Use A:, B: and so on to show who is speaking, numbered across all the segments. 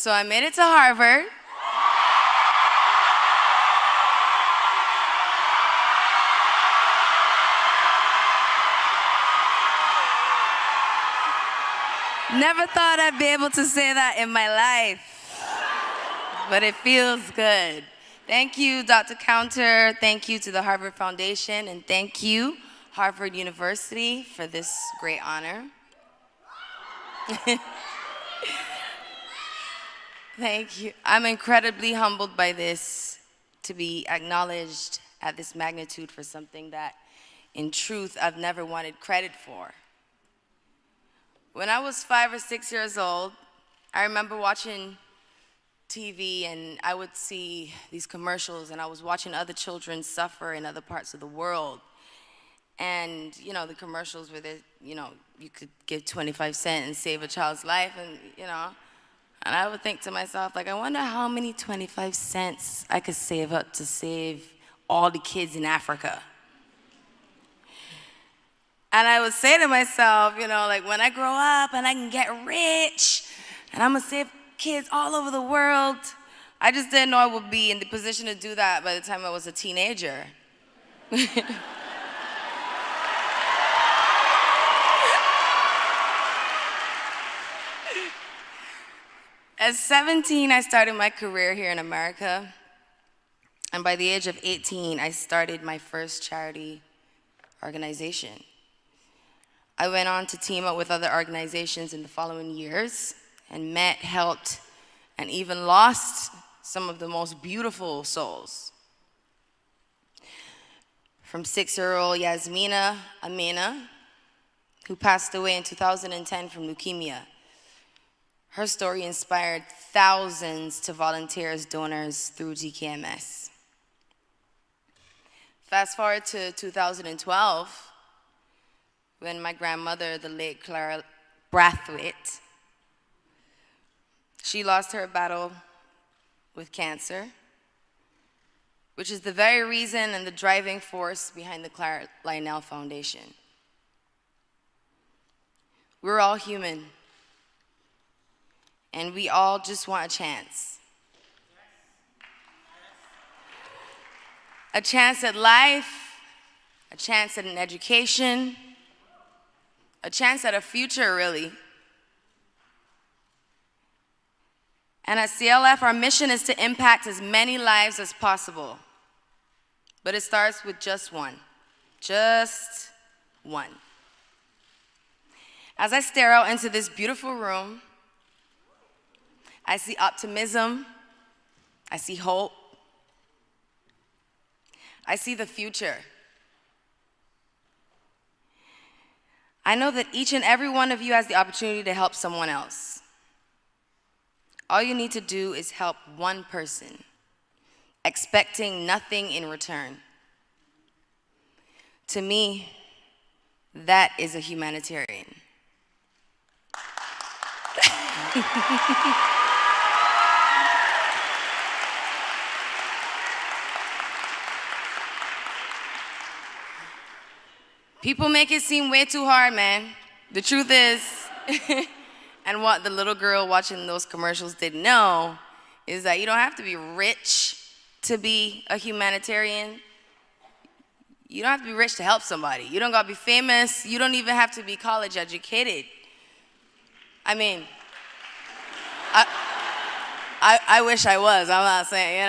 A: So I made it to Harvard. Never thought I'd be able to say that in my life, but it feels good. Thank you, Dr. Counter. Thank you to the Harvard Foundation, and thank you, Harvard University, for this great honor. Thank you. I'm incredibly humbled by this, to be acknowledged at this magnitude for something that, in truth, I've never wanted credit for. When I was 5 or 6 years old, I remember watching TV and I would see these commercials and I was watching other children suffer in other parts of the world. And, you know, the commercials where, you could give 25 cents and save a child's life and I would think to myself, like, I wonder how many 25 cents I could save up to save all the kids in Africa. And I would say to myself, like, when I grow up and I can get rich and I'm gonna save kids all over the world, I just didn't know I would be in the position to do that by the time I was a teenager. At 17, I started my career here in America. And by the age of 18, I started my first charity organization. I went on to team up with other organizations in the following years and met, helped, and even lost some of the most beautiful souls. From 6-year-old Yasmina Amina, who passed away in 2010 from leukemia. Her story inspired thousands to volunteer as donors through GKMS. Fast forward to 2012, when my grandmother, the late Clara Brathwaite, she lost her battle with cancer, which is the very reason and the driving force behind the Clara Lionel Foundation. We're all human, and we all just want a chance. A chance at life, a chance at an education, a chance at a future, really. And at CLF, our mission is to impact as many lives as possible. But it starts with just one. Just one. As I stare out into this beautiful room, I see optimism, I see hope, I see the future. I know that each and every one of you has the opportunity to help someone else. All you need to do is help one person, expecting nothing in return. To me, that is a humanitarian. People make it seem way too hard, man. The truth is, and what the little girl watching those commercials didn't know, is that you don't have to be rich to be a humanitarian. You don't have to be rich to help somebody. You don't gotta be famous. You don't even have to be college educated. I mean, I wish I was. I'm not saying,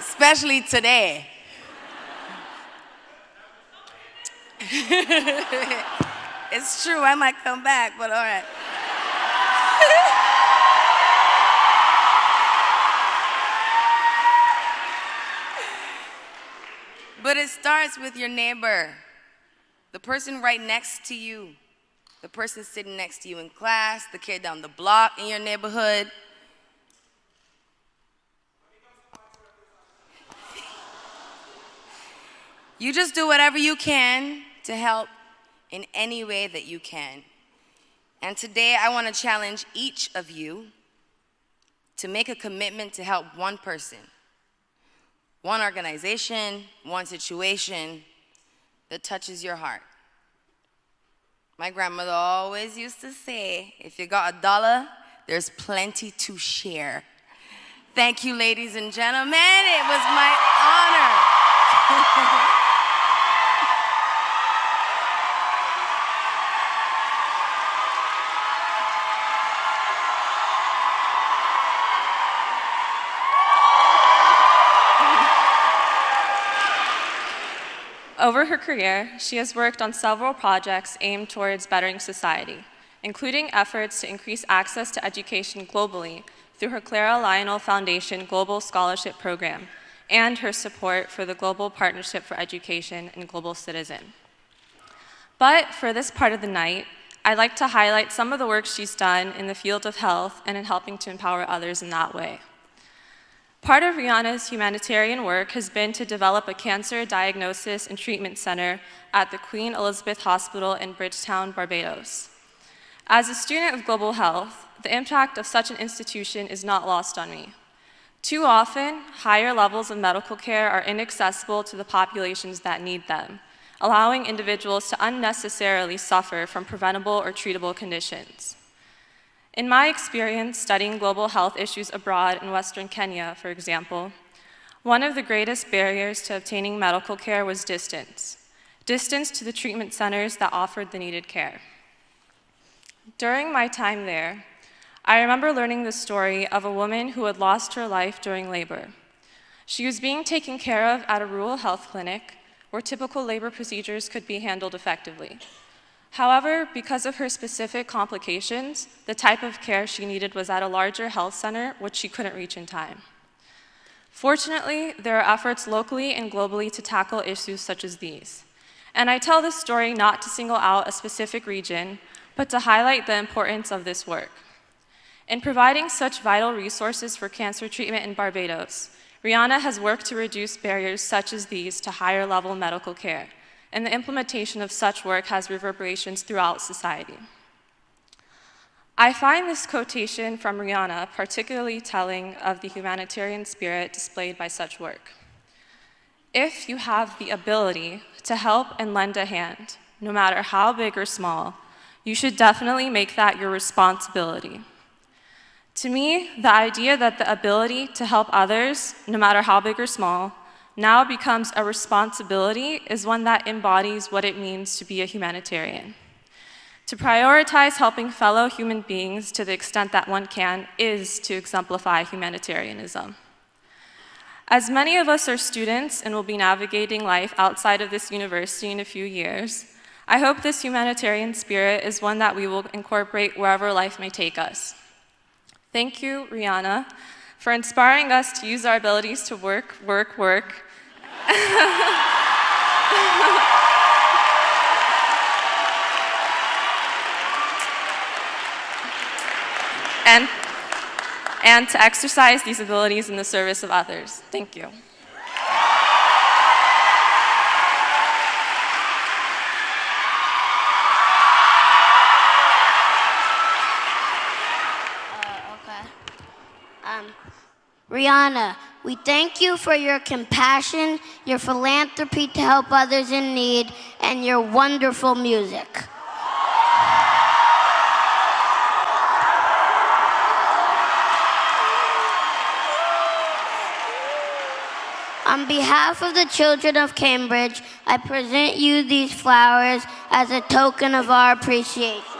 A: especially today. It's true, I might come back, but all right. But it starts with your neighbor, the person right next to you, the person sitting next to you in class, the kid down the block in your neighborhood. You just do whatever you can to help in any way that you can. And today I want to challenge each of you to make a commitment to help one person, one organization, one situation that touches your heart. My grandmother always used to say, if you got $1, there's plenty to share. Thank you, ladies and gentlemen. It was my honor.
B: Over her career, she has worked on several projects aimed towards bettering society, including efforts to increase access to education globally through her Clara Lionel Foundation Global Scholarship Program and her support for the Global Partnership for Education and Global Citizen. But for this part of the night, I'd like to highlight some of the work she's done in the field of health and in helping to empower others in that way. Part of Rihanna's humanitarian work has been to develop a cancer diagnosis and treatment center at the Queen Elizabeth Hospital in Bridgetown, Barbados. As a student of global health, the impact of such an institution is not lost on me. Too often, higher levels of medical care are inaccessible to the populations that need them, allowing individuals to unnecessarily suffer from preventable or treatable conditions. In my experience studying global health issues abroad in Western Kenya, for example, one of the greatest barriers to obtaining medical care was distance to the treatment centers that offered the needed care. During my time there, I remember learning the story of a woman who had lost her life during labor. She was being taken care of at a rural health clinic where typical labor procedures could be handled effectively. However, because of her specific complications, the type of care she needed was at a larger health center, which she couldn't reach in time. Fortunately, there are efforts locally and globally to tackle issues such as these. And I tell this story not to single out a specific region, but to highlight the importance of this work. In providing such vital resources for cancer treatment in Barbados, Rihanna has worked to reduce barriers such as these to higher level medical care, and the implementation of such work has reverberations throughout society. I find this quotation from Rihanna particularly telling of the humanitarian spirit displayed by such work. If you have the ability to help and lend a hand, no matter how big or small, you should definitely make that your responsibility. To me, the idea that the ability to help others, no matter how big or small, now becomes a responsibility is one that embodies what it means to be a humanitarian. To prioritize helping fellow human beings to the extent that one can is to exemplify humanitarianism. As many of us are students and will be navigating life outside of this university in a few years, I hope this humanitarian spirit is one that we will incorporate wherever life may take us. Thank you, Rihanna, for inspiring us to use our abilities to work, and to exercise these abilities in the service of others. Thank you.
C: Rihanna, we thank you for your compassion, your philanthropy to help others in need, and your wonderful music. On behalf of the children of Cambridge, I present you these flowers as a token of our appreciation.